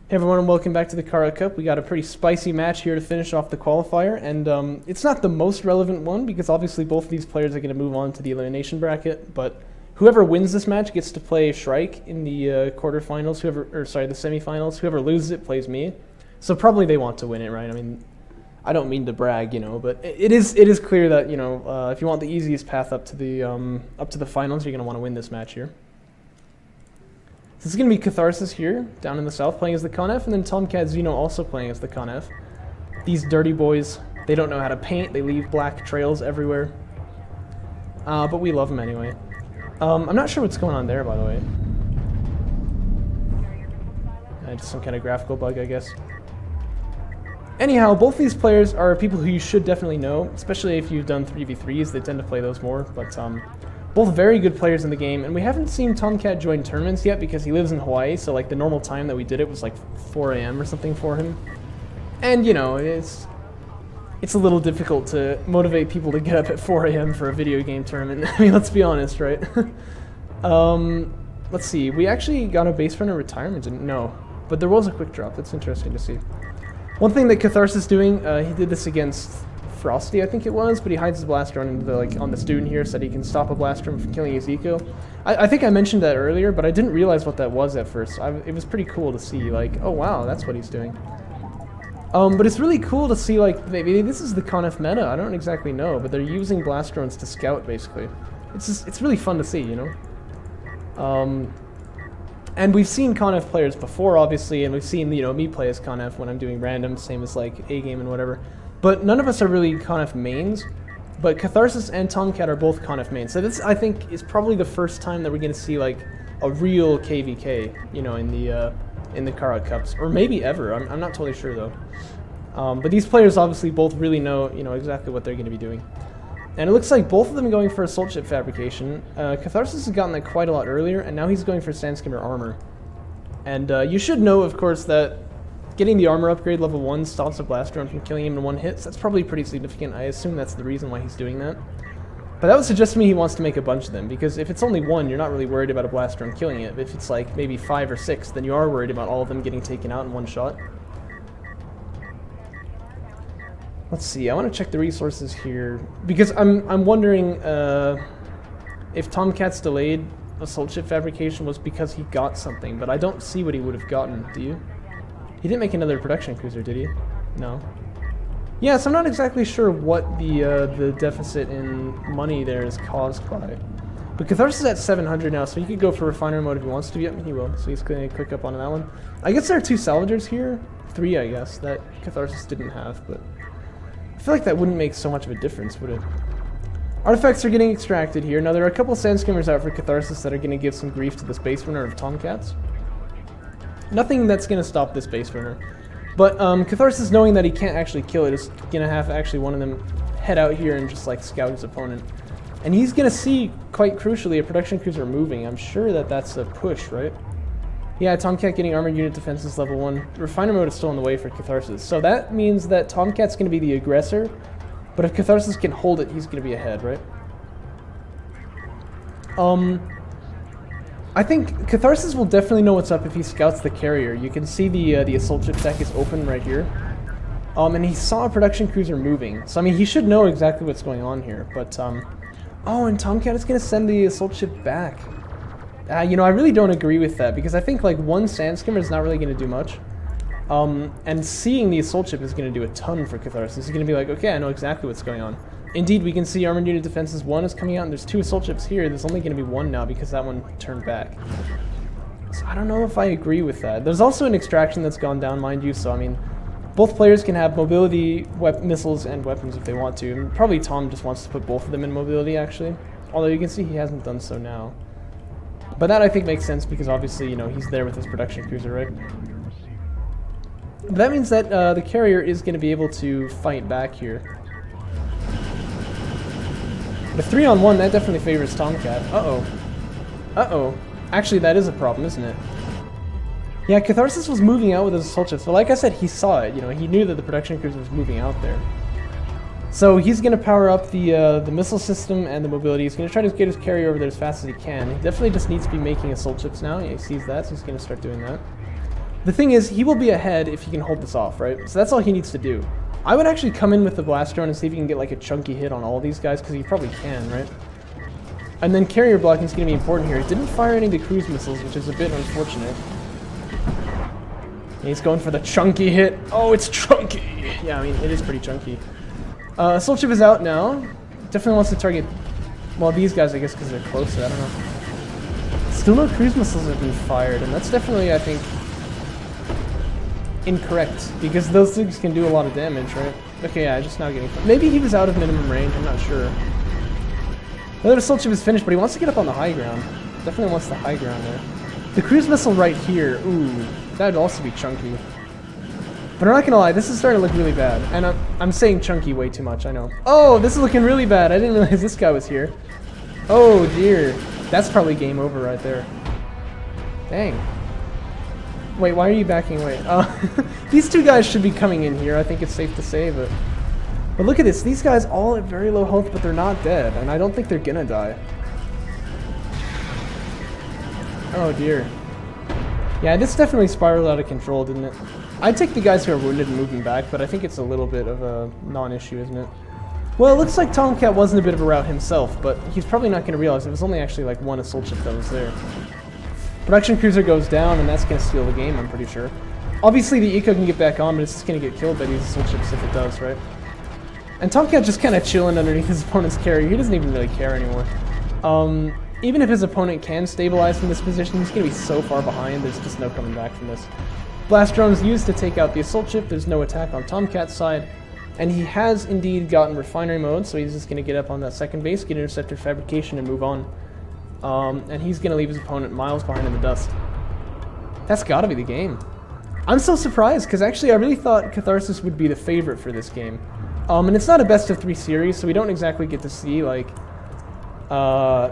Hey everyone, and welcome back to the Kharak Cup. We got a pretty spicy match here to finish off the qualifier, and it's not the most relevant one because obviously both of these players are going to move on to the elimination bracket. But whoever wins this match gets to play Shrike in the quarterfinals. The semifinals. Whoever loses it plays me. So probably they want to win it, right? I mean, I don't mean to brag, but it is clear that if you want the easiest path up to the finals, you're going to want to win this match here. This is going to be Catharsis here, down in the south, playing as the Conef, and then TOMcatXENO also playing as the Conef. These dirty boys, they don't know how to paint, they leave black trails everywhere. But we love them anyway. I'm not sure what's going on there, by the way. Just some kind of graphical bug, I guess. Anyhow, both these players are people who you should definitely know, especially if you've done 3v3s, they tend to play those more, but both very good players in the game, and we haven't seen Tomcat join tournaments yet because he lives in Hawaii, so like the normal time that we did it was like 4 AM or something for him. And it's a little difficult to motivate people to get up at 4 AM for a video game tournament. I mean, let's be honest, right? Let's see, we actually got a base runner retirement, didn't? No, but there was a quick drop. That's interesting to see. One thing that Catharsis is doing, he did this against Frosty, I think it was, but he hides his blaster on the student here so that he can stop a blaster from killing his eco. I think I mentioned that earlier, but I didn't realize what that was at first. It was pretty cool to see, like, oh wow, that's what he's doing. But it's really cool to see, like, maybe this is the Conef meta, I don't exactly know, but they're using blast drones to scout, basically. It's really fun to see, And we've seen Conef players before, obviously, and we've seen, me play as Conef when I'm doing random, same as, like, A-game and whatever. But none of us are really Conef mains, but Catharsis and Tomcat are both Conef mains. So this, I think, is probably the first time that we're going to see, like, a real KVK, in the Kharak Cups. Or maybe ever, I'm not totally sure, though. But these players obviously both really know, exactly what they're going to be doing. And it looks like both of them are going for assault ship fabrication. Catharsis has gotten that quite a lot earlier, and now he's going for Sandskimmer armor. And you should know, of course, that getting the armor upgrade level 1 stops a blast drone from killing him in 1 hit, so that's probably pretty significant. I assume that's the reason why he's doing that. But that would suggest to me he wants to make a bunch of them, because if it's only 1, you're not really worried about a blast drone killing it. If it's like maybe 5 or 6, then you are worried about all of them getting taken out in 1 shot. Let's see, I want to check the resources here, because I'm wondering if Tomcat's delayed assault ship fabrication was because he got something, but I don't see what he would have gotten, do you? He didn't make another production cruiser, did he? No. Yeah, so I'm not exactly sure what the deficit in money there is caused by. But Catharsis is at 700 now, so he could go for refiner mode if he wants to. Yep, he will. So he's going to click up on that one. I guess there are 2 salvagers here. 3, I guess, that Catharsis didn't have, but I feel like that wouldn't make so much of a difference, would it? Artifacts are getting extracted here. Now, there are a couple Sandskimmers out for Catharsis that are going to give some grief to this base runner of Tomcats. Nothing that's going to stop this base runner. But Catharsis, knowing that he can't actually kill it, is going to have actually one of them head out here and just like scout his opponent. And he's going to see, quite crucially, a production cruiser moving. I'm sure that that's a push, right? Yeah, Tomcat getting armored unit defenses level 1. Refiner mode is still in the way for Catharsis. So that means that Tomcat's going to be the aggressor. But if Catharsis can hold it, he's going to be ahead, right? I think Catharsis will definitely know what's up if he scouts the carrier. You can see the assault ship deck is open right here. And he saw a production cruiser moving. So, I mean, he should know exactly what's going on here. But, oh, and Tomcat is going to send the assault ship back. I really don't agree with that, because I think, like, 1 Sandskimmer is not really going to do much. And seeing the assault ship is going to do a ton for Catharsis. He's going to be like, okay, I know exactly what's going on. Indeed, we can see Armored Unit Defenses 1 is coming out, and there's 2 assault ships here. There's only going to be 1 now because that one turned back. So I don't know if I agree with that. There's also an extraction that's gone down, mind you, so I mean, both players can have mobility, missiles, and weapons if they want to. And probably Tom just wants to put both of them in mobility, actually. Although you can see he hasn't done so now. But that I think makes sense because obviously, he's there with his production cruiser, right? But that means that the carrier is going to be able to fight back here. But a 3-on-1, that definitely favors Tomcat. Uh-oh. Uh-oh. Actually, that is a problem, isn't it? Yeah, Catharsis was moving out with his assault ships, but like I said, he saw it. He knew that the production cruiser was moving out there. So he's going to power up the missile system and the mobility. He's going to try to get his carrier over there as fast as he can. He definitely just needs to be making assault ships now. Yeah, he sees that, so he's going to start doing that. The thing is, he will be ahead if he can hold this off, right? So that's all he needs to do. I would actually come in with the blast drone and see if he can get like a chunky hit on all these guys, because he probably can, right? And then carrier blocking is going to be important here. He didn't fire any of the cruise missiles, which is a bit unfortunate. He's going for the chunky hit. Oh, it's chunky! Yeah, I mean, it is pretty chunky. Assault ship is out now. Definitely wants to target, well, these guys, I guess, because they're closer. I don't know. Still no cruise missiles have been fired, and that's definitely, I think, incorrect, because those things can do a lot of damage, right? Okay, yeah, just now getting... Maybe he was out of minimum range, I'm not sure. Another assault ship is finished, but he wants to get up on the high ground. Definitely wants the high ground there. The cruise missile right here, ooh, that would also be chunky. But I'm not gonna lie, this is starting to look really bad. And I'm saying chunky way too much, I know. Oh, this is looking really bad. I didn't realize this guy was here. Oh dear. That's probably game over right there. Dang. Wait, why are you backing away? These two guys should be coming in here, I think it's safe to say, but look at this, these guys all at very low health, but they're not dead, and I don't think they're gonna die. Oh dear. Yeah, this definitely spiraled out of control, didn't it? I'd take the guys who are wounded and move them back, but I think it's a little bit of a non-issue, isn't it? Well, it looks like Tomcat wasn't a bit of a rout himself, but he's probably not going to realize it was only actually like one assault ship that was there. Production cruiser goes down, and that's going to steal the game, I'm pretty sure. Obviously, the eco can get back on, but it's just going to get killed by these assault ships if it does, right? And Tomcat just kind of chilling underneath his opponent's carrier. He doesn't even really care anymore. Even if his opponent can stabilize from this position, he's going to be so far behind, there's just no coming back from this. Blast drone is used to take out the assault ship. There's no attack on Tomcat's side. And he has indeed gotten refinery mode, so he's just going to get up on that second base, get interceptor fabrication, and move on. And he's going to leave his opponent miles behind in the dust. That's got to be the game. I'm so surprised, because actually I really thought Catharsis would be the favorite for this game. And it's not a best-of-3 series, so we don't exactly get to see, like,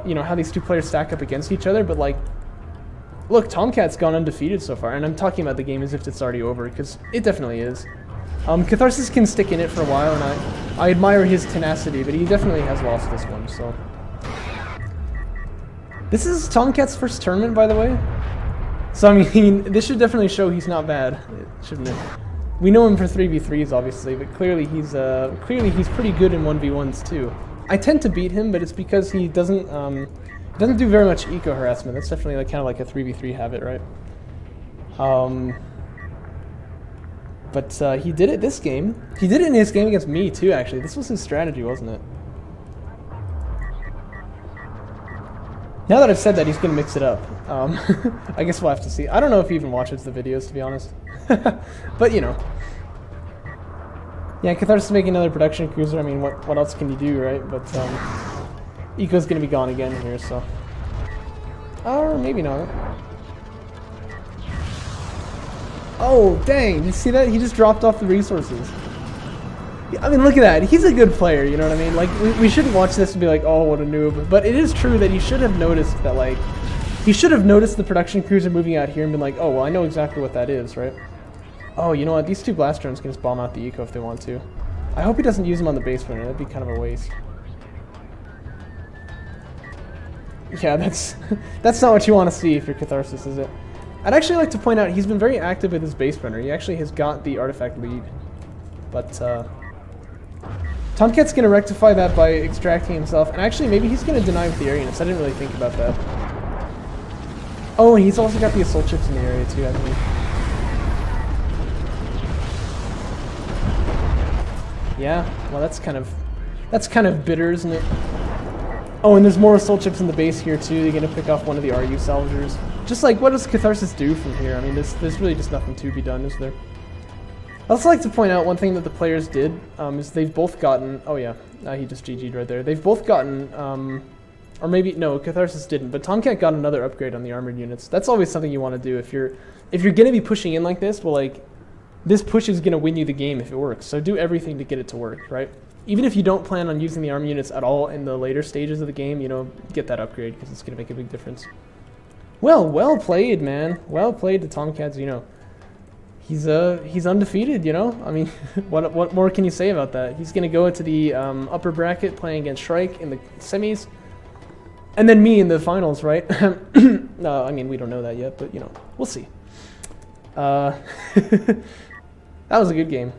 you know, how these two players stack up against each other, but, like, look, Tomcat's gone undefeated so far, and I'm talking about the game as if it's already over, because it definitely is. Catharsis can stick in it for a while, and I admire his tenacity, but he definitely has lost this one, so... This is Tomcat's first tournament, by the way. So, I mean, this should definitely show he's not bad, shouldn't it? We know him for 3v3s, obviously, but clearly he's pretty good in 1v1s, too. I tend to beat him, but it's because he doesn't do very much eco harassment. That's definitely like, kind of like a 3v3 habit, right? But he did it this game. He did it in his game against me, too, actually. This was his strategy, wasn't it? Now that I've said that, he's going to mix it up. I guess we'll have to see. I don't know if he even watches the videos, to be honest. But, you know. Yeah, Catharsis is making another production cruiser. I mean, what else can you do, right? But, Eco's going to be gone again here, so... Or maybe not. Oh, dang! Did you see that? He just dropped off the resources. I mean, look at that. He's a good player, you know what I mean? Like, we shouldn't watch this and be like, oh, what a noob. But it is true that he should have noticed that, like... He should have noticed the production cruiser moving out here and been like, oh, well, I know exactly what that is, right? Oh, you know what? These two blast drones can just bomb out the eco if they want to. I hope he doesn't use them on the base runner. That'd be kind of a waste. Yeah, that's not what you want to see if you're Catharsis, is it? I'd actually like to point out he's been very active with his base runner. He actually has got the artifact lead. But, Tomcat's going to rectify that by extracting himself. And actually, maybe he's going to deny with the Arianus. I didn't really think about that. Oh, and he's also got the assault ships in the area, too, I believe. Yeah, well, that's kind of bitter, isn't it? Oh, and there's more assault ships in the base here too. They're gonna pick off one of the RU salvagers. Just like, what does Catharsis do from here? I mean, there's really just nothing to be done, is there? I'd also like to point out one thing that the players did, is they've both gotten... Oh yeah, he just GG'd right there. They've both gotten, or maybe, no, Catharsis didn't, but Tomcat got another upgrade on the armored units. That's always something you want to do. If you're gonna be pushing in like this, well, like, this push is gonna win you the game if it works. So do everything to get it to work, right? Even if you don't plan on using the armor units at all in the later stages of the game, you know, get that upgrade because it's going to make a big difference. Well played, man. Well played to TOMcatXENO. He's undefeated, you know? I mean, what more can you say about that? He's going to go into the upper bracket playing against Shrike in the semis. And then me in the finals, right? No, I mean, we don't know that yet, but, you know, we'll see. That was a good game.